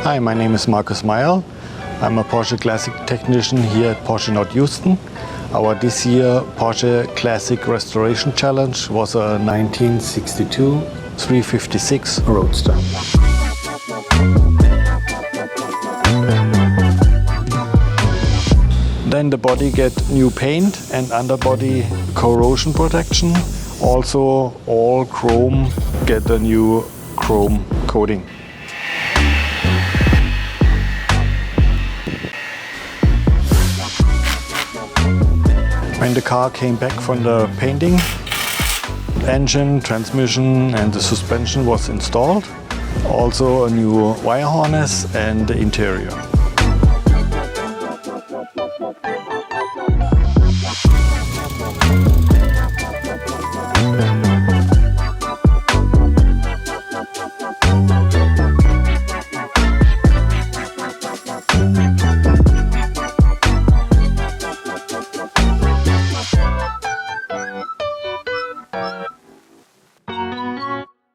Hi, my name is Markus Meyer. I'm a Porsche Classic technician here at Porsche North Houston. Our this year Porsche Classic Restoration Challenge was a 1962 356 Roadster. Then the body get new paint and underbody corrosion protection. Also all chrome get a new chrome coating. When the car came back from the painting, engine, transmission and the suspension was installed. Also a new wire harness and the interior.